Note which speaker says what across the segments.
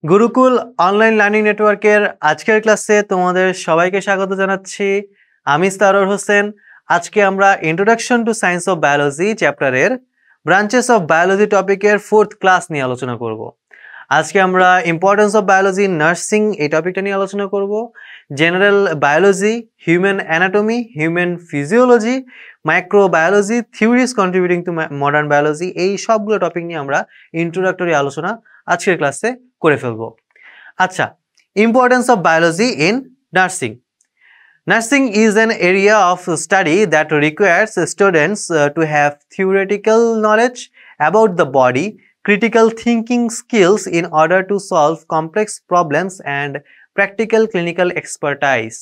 Speaker 1: Gurukul online learning নেটওয়ার্কের আজকের ক্লাসে তোমাদের সবাইকে স্বাগত জানাচ্ছি। আমি ইস্তারর হোসেন। আজকে আমরা introduction to science of biology চ্যাপ্টারের ব্রাঞ্চেস অফ বায়োলজি টপিকের 4th ক্লাস নিয়ে আলোচনা করব। আজকে আমরা ইম্পর্টেন্স অফ বায়োলজি নার্সিং এই টপিকটা নিয়ে আলোচনা করব। General biology, human anatomy, human physiology, microbiology, theories contributing to modern biology, এই সবগুলো টপিক নিয়ে আমরা ইন্ট্রোডাক্টরি আলোচনা আজকের ক্লাসে করে ফেলবো। আচ্ছা, importance of biology in nursing. Nursing is an area of study that requires students to have theoretical knowledge about the body, critical thinking skills in order to solve complex problems, and practical clinical expertise.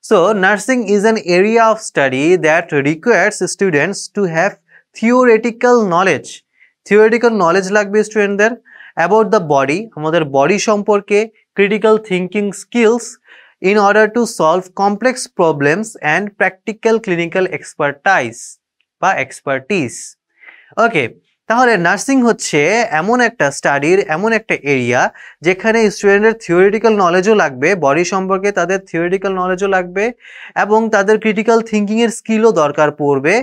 Speaker 1: So, nursing is an area of study that requires students to have theoretical knowledge. Theoretical knowledge লাগবে স্টুডেন্টদের about the body, আমাদের body সম্পর্কে, critical thinking skills in order to solve complex problems, and practical clinical expertise বা expertise. ওকে, তাহলে nursing হচ্ছে এমন একটা স্টাডির এমন একটা এরিয়া যেখানে স্টুডেন্টের থিওরিটিক্যাল নলেজও লাগবে, বডি সম্পর্কে তাদের থিওরিটিক্যাল নলেজও লাগবে এবং তাদের ক্রিটিক্যাল থিঙ্কিংয়ের স্কিলও দরকার পড়বে।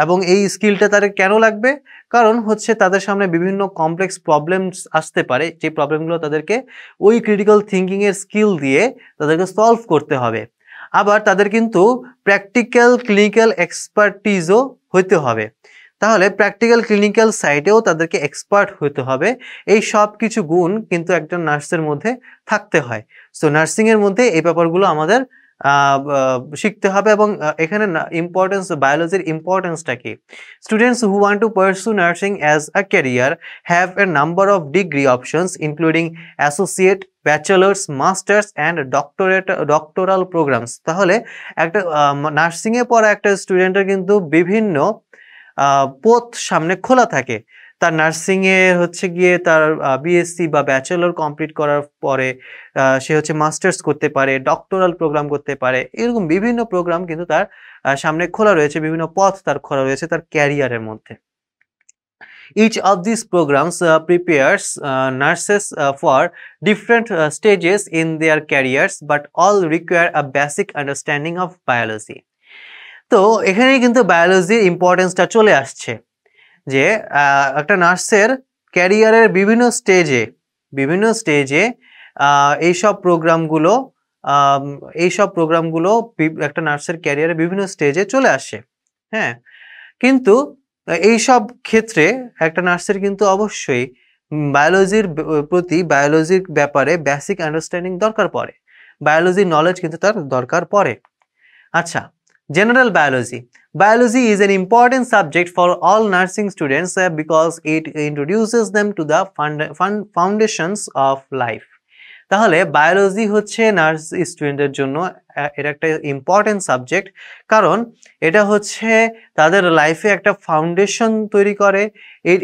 Speaker 1: এবং এই স্কিলটা তাদের কেন লাগবে? কারণ হচ্ছে তাদের সামনে বিভিন্ন কমপ্লেক্স প্রবলেমস আসতে পারে, যে প্রবলেমগুলো তাদেরকে ওই ক্রিটিক্যাল থিঙ্কিংয়ের স্কিল দিয়ে তাদেরকে সলভ করতে হবে। আবার তাদের কিন্তু প্র্যাকটিক্যাল ক্লিনিক্যাল এক্সপার্টিসও হইতে হবে। তাহলে প্র্যাকটিক্যাল ক্লিনিক্যাল সাইডেও তাদেরকে এক্সপার্ট হতে হবে। এই সব কিছু গুণ কিন্তু একজন নার্সের মধ্যে থাকতে হয়। সো নার্সিংয়ের মধ্যে এই ব্যাপারগুলো আমাদের শিখতে হবে। এবং এখানে ইম্পর্টেন্স, বায়োলজির ইম্পর্টেন্সটা কি? Students who want to pursue nursing as a career have a number of degree options including associate, bachelor's, master's and doctoral programs. তাহলে একটা নার্সিংয়ে পড়া একটা স্টুডেন্টের কিন্তু বিভিন্ন পথ সামনে খোলা থাকে। তার নার্সিংয়ে হচ্ছে গিয়ে তার বিএসসি বা ব্যাচেলর কমপ্লিট করার পরে সে হচ্ছে মাস্টার্স করতে পারে, ডক্টরাল প্রোগ্রাম করতে পারে, এরকম বিভিন্ন প্রোগ্রাম কিন্তু তার সামনে খোলা রয়েছে, বিভিন্ন পথ তার খোলা রয়েছে তার ক্যারিয়ারের মধ্যে। Each of these programs prepares nurses for different stages in their careers, but all require a basic understanding of biology. তো এখানেই কিন্তু বায়োলজির ইম্পর্টেন্সটা চলে আসছে যে একটা নার্সের ক্যারিয়ারের বিভিন্ন স্টেজে এইসব প্রোগ্রামগুলো একটা নার্সের ক্যারিয়ারে বিভিন্ন স্টেজে চলে আসে। হ্যাঁ, কিন্তু এইসব ক্ষেত্রে একটা নার্সের কিন্তু অবশ্যই বায়োলজির ব্যাপারে বেসিক আন্ডারস্ট্যান্ডিং দরকার পড়ে, বায়োলজির নলেজ কিন্তু তার দরকার পড়ে। আচ্ছা, general biology. Biology is an important subject for all nursing students because it introduces them to the foundations of life. তাহলে বায়োলজি হচ্ছে নার্স স্টুডেন্টের জন্য এটা একটা ইম্পর্টেন্ট সাবজেক্ট, কারণ এটা হচ্ছে তাদের লাইফে একটা ফাউন্ডেশন তৈরি করে। It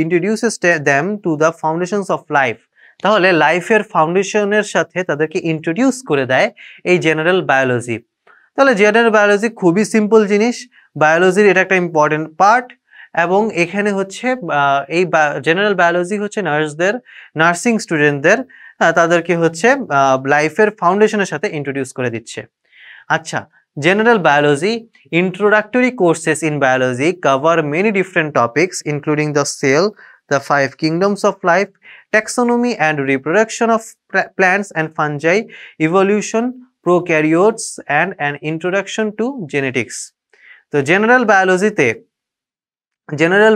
Speaker 1: introduces them to the foundations of life. তাহলে লাইফের ফাউন্ডেশনের সাথে তাদেরকে ইন্ট্রোডিউস করে দেয় এই জেনারেল বায়োলজি। তাহলে জেনারেল বায়োলজি খুবই সিম্পল জিনিস, বায়োলজির এটা একটা ইম্পর্টেন্ট পার্ট। এবং এখানে হচ্ছে এই জেনারেল বায়োলজি হচ্ছে নার্সিং স্টুডেন্টদের তাদেরকে হচ্ছে লাইফের ফাউন্ডেশনের সাথে ইন্ট্রোডিউস করে দিচ্ছে। আচ্ছা, general biology introductory courses in biology cover many different topics including the cell, the 5 kingdoms of life, taxonomy and reproduction of plants and fungi, evolution, prokaryotes and an introduction to genetics. তো general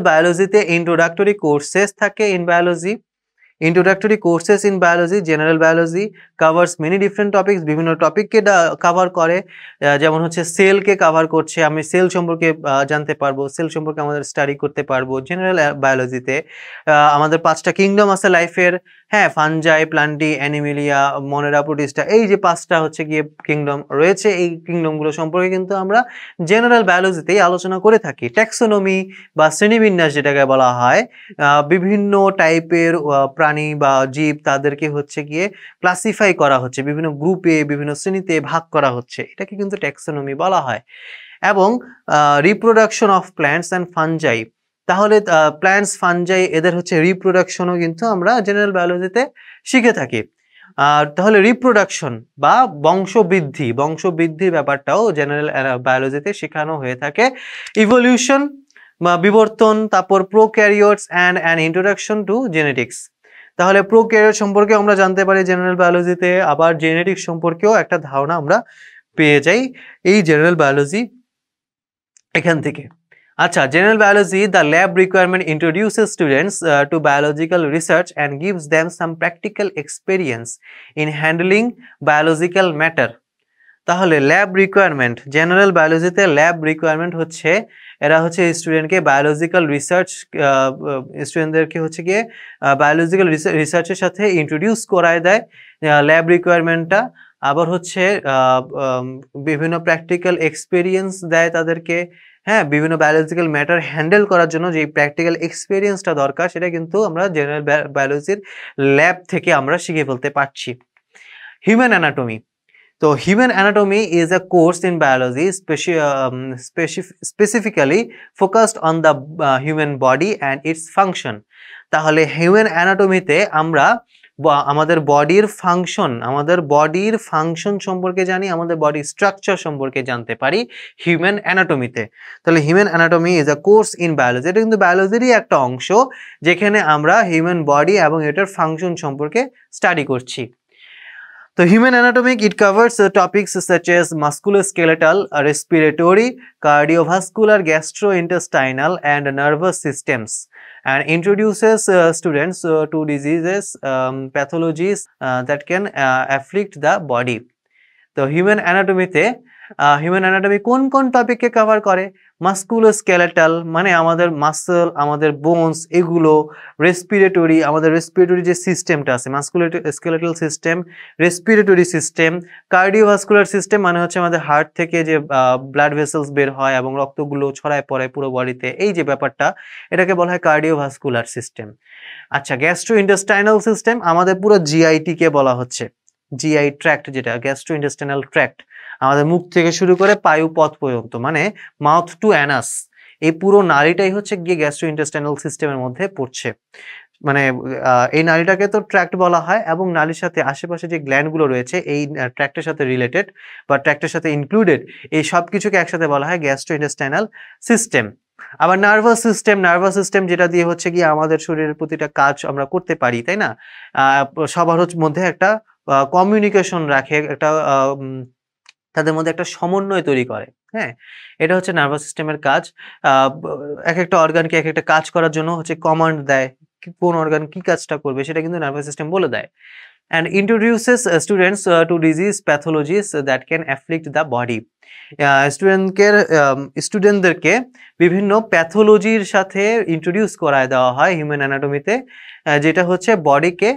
Speaker 1: বায়োলজিতে introductory courses থাকে in biology. Introductory courses in biology, general biology covers many different topics, বিভিন্ন টপিককে cover করে। যেমন হচ্ছে সেলকে cover করছে, আমি sell সম্পর্কে জানতে পারবো, সেল সম্পর্কে আমাদের স্টাডি করতে পারবো। জেনারেল বায়োলজিতে আমাদের 5টা কিংডম আছে লাইফের, হ্যাঁ, ফানজাই, প্লান্টি, অ্যানিমেলিয়া, মনেরা, প্রোটিস্টা, এই যে 5টা হচ্ছে গিয়ে কিংডম রয়েছে, এই কিংডমগুলো সম্পর্কে কিন্তু আমরা জেনারেল বায়োলজিতেই আলোচনা করে থাকি। ট্যাক্সোনমি বা শ্রেণীবিন্যাস যেটাকে বলা হয়, বিভিন্ন টাইপের প্রাণী বা জীব তাদেরকে হচ্ছে গিয়ে ক্লাসিফাই করা হচ্ছে, বিভিন্ন গ্রুপে বিভিন্ন শ্রেণীতে ভাগ করা হচ্ছে, এটাকে কিন্তু ট্যাক্সোনমি বলা হয়। এবং reproduction of plants and fungi, তাহলে প্ল্যান্টস ফানজাই এদের হচ্ছে রিপ্রোডাকশনও কিন্তু আমরা জেনারেল বায়োলজিতে শিখে থাকি। তাহলে রিপ্রোডাকশন বা বংশবৃদ্ধির ব্যাপারটাও জেনারেল বায়োলজিতে শেখানো হয়ে থাকে। ইভলিউশন বা বিবর্তন, তারপর prokaryotes and an introduction to genetics. তাহলে প্রোক্যারিওট সম্পর্কে আমরা জানতে পারি জেনারেল বায়োলজিতে, আবার জেনেটিক্স সম্পর্কেও একটা ধারণা আমরা পেয়ে যাই এই জেনারেল বায়োলজি এখান থেকে। আচ্ছা, general biology, the lab requirement introduces students to biological research and gives them some practical experience in handling biological matter. তাহলে ল্যাব রিকোয়ারমেন্ট, জেনারেল বায়োলজিতে ল্যাব রিকোয়ারমেন্ট হচ্ছে এরা হচ্ছে স্টুডেন্টকে বায়োলজিক্যাল রিসার্চ, স্টুডেন্টদেরকে হচ্ছে গিয়ে বায়োলজিক্যাল রিসার্চের সাথে ইন্ট্রোডিউস করায় দেয় ল্যাব রিকোয়ারমেন্টটা। আবার হচ্ছে বিভিন্ন প্র্যাকটিক্যাল এক্সপেরিয়েন্স দেয় তাদেরকে, হ্যাঁ, বিভিন্ন বায়োলজিক্যাল ম্যাটার হ্যান্ডেল করার জন্য যে প্র্যাকটিক্যাল এক্সপেরিয়েন্সটা দরকার সেটা কিন্তু আমরা জেনারেল বায়োলজির ল্যাব থেকে আমরা শিখে ফেলতে পারছি। হিউম্যান অ্যানাটমি, তো human anatomy is a course in biology specifically focused on the human body and it's function. তাহলে হিউম্যান অ্যানাটমিতে আমরা আমাদের বডির ফাংশন সম্পর্কে জানি, আমাদের বডি স্ট্রাকচার সম্পর্কে জানতে পারি হিউম্যান অ্যানাটমিতে। তাহলে human anatomy is a course in biology, এটা কিন্তু বায়োলজিরই একটা অংশ যেখানে আমরা হিউম্যান বডি এবং এটার ফাংশন সম্পর্কে স্টাডি করছি। So human anatomy, it covers topics such as musculoskeletal, respiratory, cardiovascular, gastrointestinal and nervous systems, and introduces students to diseases, pathologies that can afflict the body. তো হিউম্যান অ্যানাটমি কোন টপিককে cover করে? Musculoskeletal মানে আমাদের muscle, আমাদের bones, এগুলো। Respiratory, আমাদের respiratory যে সিস্টেমটা আছে, musculoskeletal system, respiratory system. Cardiovascular system মানে হচ্ছে আমাদের হার্ট থেকে যে ব্লাড ভেসেলস বের হয় এবং রক্তগুলো ছড়ায় পড়ে পুরো বডিতে, এই যে ব্যাপারটা, এটাকে বলা হয় কার্ডিওভাস্কুলার সিস্টেম। আচ্ছা, গ্যাস্ট্রোইন্টেস্টাইনাল সিস্টেম, আমাদের পুরো জিআইটি কে বলা হচ্ছে, জিআই ট্র্যাক্ট, যেটা গ্যাস্ট্রোইন্টেস্টাইনাল ট্র্যাক্ট, আমাদের মুখ থেকে শুরু করে পায়ুপথ পর্যন্ত, মানে মাউথ টু অ্যানাস, এই পুরো নালীটাই হচ্ছে গিয়ে গ্যাস্ট্রোইন্টেস্টাইনাল সিস্টেমের মধ্যে পড়ছে। মানে এই নালীটাকে তো ট্র্যাক্ট বলা হয় এবং নালীর সাথে আশেপাশে যে গ্ল্যান্ডগুলো রয়েছে এই ট্র্যাক্টের সাথে রিলেটেড বা ট্র্যাক্টের সাথে ইনক্লুডেড, এই সব কিছুকে একসাথে বলা হয় গ্যাস্ট্রোইন্টেস্টাইনাল সিস্টেম। আবার নার্ভাস সিস্টেম যেটা দিয়ে হচ্ছে গিয়ে আমাদের শরীরের প্রতিটা কাজ আমরা করতে পারি, তাই না? সবার মধ্যে একটা কমিউনিকেশন রাখে, একটা তাদের মধ্যে একটা সমন্বয় তৈরি করে, হ্যাঁ, এটা হচ্ছে নার্ভাস সিস্টেমের কাজ। এক একটা অর্গানকে এক একটা কাজ করার জন্য হচ্ছে কমান্ড দেয়, কোন অর্গান কি কাজটা করবে সেটা কিন্তু নার্ভাস সিস্টেম বলে দেয়। and introduces students to disease pathologies that can afflict the body. স্টুডেন্টদেরকে বিভিন্ন প্যাথোলজির সাথে ইন্ট্রোডিউস করায় দেওয়া হয় হিউম্যান অ্যানাটমিতে, যেটা হচ্ছে বডিকে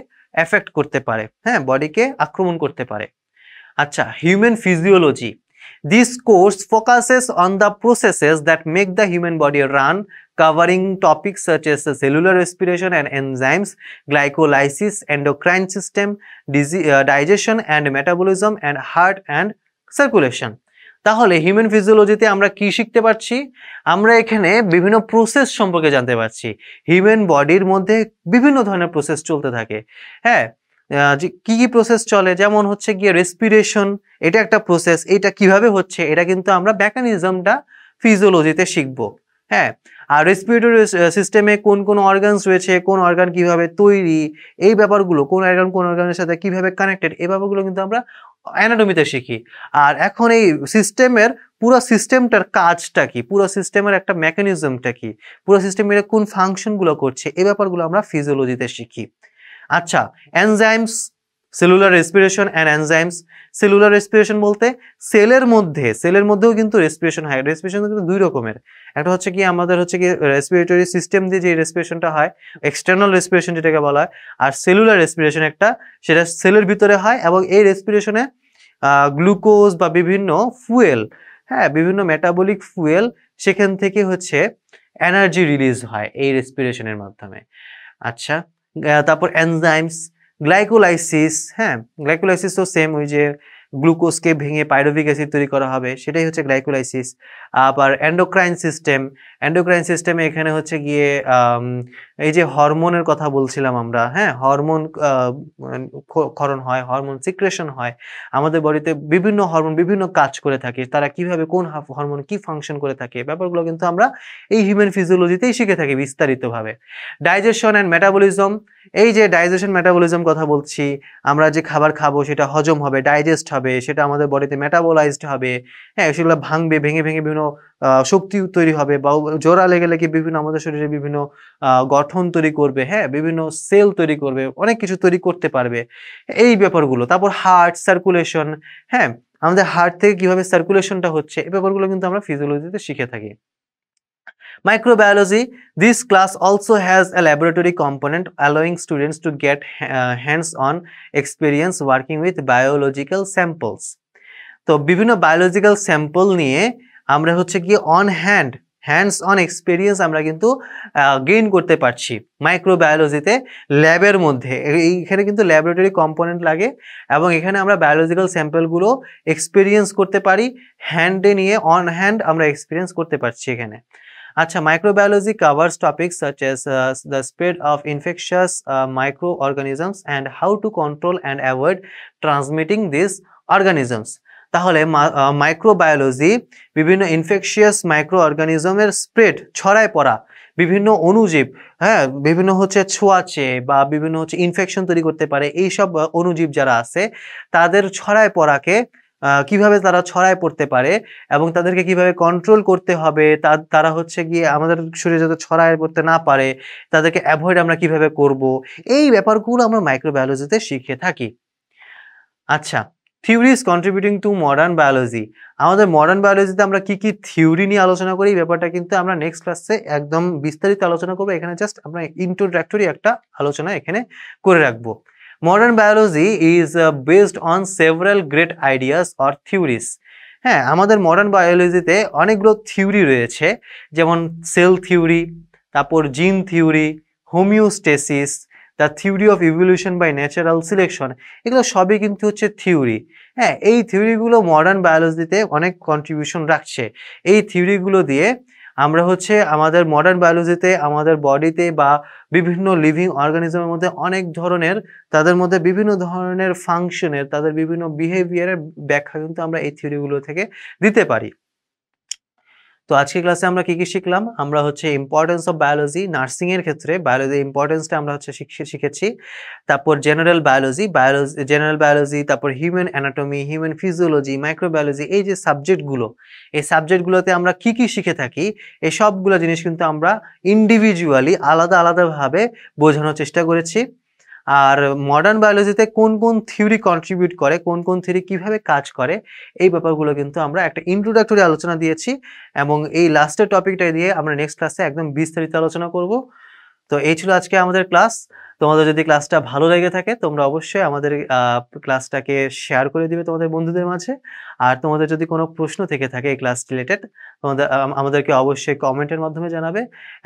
Speaker 1: এফেক্ট করতে পারে, হ্যাঁ, বডিকে আক্রমণ করতে পারে। আচ্ছা, human physiology, this course focuses on the processes that make the human body run, covering topics such as cellular respiration and enzymes, glycolysis, endocrine system, digestion and metabolism, and heart and circulation. তাহলে human ফিজিওলজিতে আমরা কি শিখতে পারছি? আমরা এখানে বিভিন্ন process সম্পর্কে জানতে পারছি। হিউম্যান বডির মধ্যে বিভিন্ন ধরনের প্রসেস চলতে থাকে, হ্যাঁ, কি কি প্রসেস চলে, যেমন হচ্ছে গিয়ে রেসপিরেশন, এটা একটা প্রসেস, এটা কিভাবে হচ্ছে এটা কিন্তু আমরা মেকানিজমটা ফিজিওলজিতে শিখবো, হ্যাঁ। আর রেসপিরেটরি সিস্টেমে কোন কোন অর্গানস রয়েছে, কোন অর্গান কিভাবে তৈরি, এই ব্যাপারগুলো, কোন অর্গানের সাথে কিভাবে কানেক্টেড, এই ব্যাপারগুলো কিন্তু আমরা অ্যানাটমিতে শিখি। আর এখন এই সিস্টেমের পুরো সিস্টেমটার কাজটা কি, পুরো সিস্টেমের একটা মেকানিজমটা কি, পুরো সিস্টেমের কোন ফাংশনগুলো করছে, এই ব্যাপারগুলো আমরা ফিজিওলজিতে শিখি। আচ্ছা, enzymes, cellular respiration and enzymes. Cellular respiration বলতে সেলের মধ্যেও কিন্তু রেসপিরেশন হয়। রেসপিরেশন কিন্তু দুই রকমের, একটা হচ্ছে কি আমাদের হচ্ছে কি রেসপিরেটরি সিস্টেম দিয়ে যে রেসপিরেশনটা হয়, এক্সটার্নাল রেসপিরেশন যেটাকে বলা হয়, আর সেলুলার রেসপিরেশন একটা, সেটা সেলের ভিতরে হয় এবং এই রেসপিরেশনে গ্লুকোজ বা বিভিন্ন ফুয়েল, হ্যাঁ, বিভিন্ন মেটাবলিক ফুয়েল, সেখান থেকে হচ্ছে এনার্জি রিলিজ হয় এই রেসপিরেশনের মাধ্যমে। আচ্ছা, তারপর এনজাইমস, গ্লাইকোলাইসিস, হ্যাঁ, গ্লাইকোলাইসিস তো সেম, ওই যে গ্লুকোজকে ভেঙে পাইরুভিক অ্যাসিড তৈরি করা হবে, সেটাই হচ্ছে গ্লাইকোলাইসিস। আবার এন্ডোক্রাইন সিস্টেমে এখানে হচ্ছে গিয়ে এই যে হরমোনের কথা বলছিলাম আমরা, হ্যাঁ, হরমোন ক্ষরণ হয়, হরমোন সিক্রেশন হয় আমাদের বডিতে, বিভিন্ন হরমোন বিভিন্ন কাজ করে থাকে, তারা কিভাবে কোন হরমোন কি ফাংশন করে থাকে, ব্যাপারগুলো কিন্তু আমরা এই হিউম্যান ফিজিওলজিতেই শিখে থাকি বিস্তারিতভাবে। ডাইজেশন অ্যান্ড মেটাবলিজম, এই যে ডাইজেশন মেটাবলিজম কথা বলছি, আমরা যে খাবার খাবো সেটা হজম হবে, ডাইজেস্ট হবে, সেটা আমাদের বডিতে মেটাবোলাইজড হবে, হ্যাঁ, সেগুলো ভাঙবে, ভেঙে ভেঙে বিভিন্ন শক্তি তৈরি হবে, বা জোড়া লেগে লেগে বিভিন্ন আমাদের শরীরে বিভিন্ন গঠন তৈরি করবে, হ্যাঁ, বিভিন্ন সেল তৈরি করবে, অনেক কিছু তৈরি করতে পারবে, এই ব্যাপারগুলো। তারপর হার্ট সার্কুলেশন, হ্যাঁ, আমাদের হার্ট থেকে কিভাবে সার্কুলেশনটা হচ্ছে, এই ব্যাপারগুলো কিন্তু আমরা ফিজিওলজিতে শিখে থাকি। Microbiology, this class also has a laboratory component allowing students to get hands-on experience working with biological samples. তো বিভিন্ন বায়োলজিক্যাল স্যাম্পল নিয়ে আমরা হচ্ছে কি হ্যান্ডস অন এক্সপিরিয়েন্স আমরা কিন্তু গেইন করতে পারছি মাইক্রোবায়োলজিতে, ল্যাবের মধ্যে। এইখানে কিন্তু ল্যাবরেটরি কম্পোনেন্ট লাগে এবং এখানে আমরা বায়োলজিক্যাল স্যাম্পলগুলো এক্সপিরিয়েন্স করতে পারি, হ্যান্ডে নিয়ে অন হ্যান্ড আমরা এক্সপিরিয়েন্স করতে পারছি এখানে। আচ্ছা, microbiology covers topics such as the spread of infectious microorganisms and how to control and avoid transmitting these organisms. তাহলে মাইক্রোবায়োলজি বিভিন্ন ইনফেকশিয়াস মাইক্রো অর্গানিজমের স্প্রেড, ছড়ায় পড়া বিভিন্ন অণুজীব, হ্যাঁ, বিভিন্ন হচ্ছে ছোঁয়াচে বা বিভিন্ন হচ্ছে ইনফেকশন তৈরি করতে পারে এইসব অণুজীব যারা আছে, তাদের ছড়ায় পড়াকে কিভাবে তারা ছড়ায় পড়তে পারে এবং তাদেরকে কিভাবে কন্ট্রোল করতে হবে, তারা হচ্ছে গিয়ে আমাদের শরীরে যাতে ছড়ায় পড়তে না পারে, তাদেরকে অ্যাভয়েড আমরা কিভাবে করব, এই ব্যাপারগুলো আমরা মাইক্রোবায়োলজিতে শিখে থাকি। আচ্ছা, theories contributing to modern biology, আমাদের মডার্ন বায়োলজিতে আমরা কি কি থিওরি নিয়ে আলোচনা করি, এই ব্যাপারটা কিন্তু আমরা নেক্সট ক্লাসে একদম বিস্তারিত আলোচনা করবো। এখানে জাস্ট আমরা ইন্ট্রোডাক্টরি একটা আলোচনা এখানে করে রাখবো। Modern biology is based on several great ideas or theories. হ্যাঁ, আমাদের মডার্ন বায়োলজিতে অনেকগুলো থিওরি রয়েছে, যেমন সেল থিওরি, তারপর gene theory, homeostasis, the theory of evolution by natural selection, এগুলো সবই কিন্তু হচ্ছে থিওরি। হ্যাঁ, এই থিওরিগুলো মডার্ন বায়োলজিতে অনেক কন্ট্রিবিউশন রাখছে। এই থিওরিগুলো দিয়ে আমরা হচ্ছে আমাদের মডার্ন বায়োলজিতে আমাদের বডিতে বা বিভিন্ন লিভিং অর্গানিজমের মধ্যে অনেক ধরনের, তাদের মধ্যে বিভিন্ন ধরনের ফাংশনের, তাদের বিভিন্ন বিহেভিয়ারের ব্যাখ্যা কিন্তু আমরা এই থিওরিগুলো থেকে দিতে পারি। তো আজকে ক্লাসে আমরা কি কি শিখলাম, আমরা হচ্ছে ইম্পর্টেন্স অফ বায়োলজি, নার্সিং এর ক্ষেত্রে বায়োলজির ইম্পর্টেন্সটা আমরা হচ্ছে শিখেছি। তারপর জেনারেল বায়োলজি, তারপর human anatomy, human physiology, microbiology, এই যে সাবজেক্টগুলো, এই সাবজেক্টগুলোতে আমরা কি কি শিখে থাকি, এই সবগুলো জিনিস কিন্তু আমরা ইন্ডিভিজুয়ালি আলাদা আলাদাভাবে বোঝানোর চেষ্টা করেছি। আর মডার্ন বায়োলজিতে কোন কোন থিওরি কন্ট্রিবিউট করে, কোন কোন থিওরি কিভাবে কাজ করে, এই ব্যাপারগুলো কিন্তু আমরা একটা ইন্ট্রোডাক্টরি আলোচনা দিয়েছি এবং এই লাস্টের টপিকটা দিয়ে আমরা নেক্সট ক্লাসে একদম বিস্তারিত আলোচনা করব। তো এই ছিল আজকে আমাদের ক্লাস। তোমাদের যদি ক্লাসটা ভালো লেগে থাকে তোমরা অবশ্যই আমাদের ক্লাসটাকে শেয়ার করে দিবে তোমাদের বন্ধুদের মাঝে। আর তোমাদের যদি কোনো প্রশ্ন থেকে থাকে এই ক্লাস রিলেটেড, তোমাদের আমাদেরকে অবশ্যই কমেন্টের মাধ্যমে জানাবে।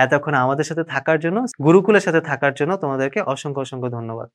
Speaker 1: এতক্ষণ আমাদের সাথে থাকার জন্য, গুরুকুলের সাথে থাকার জন্য তোমাদেরকে অসংখ্য অসংখ্য ধন্যবাদ।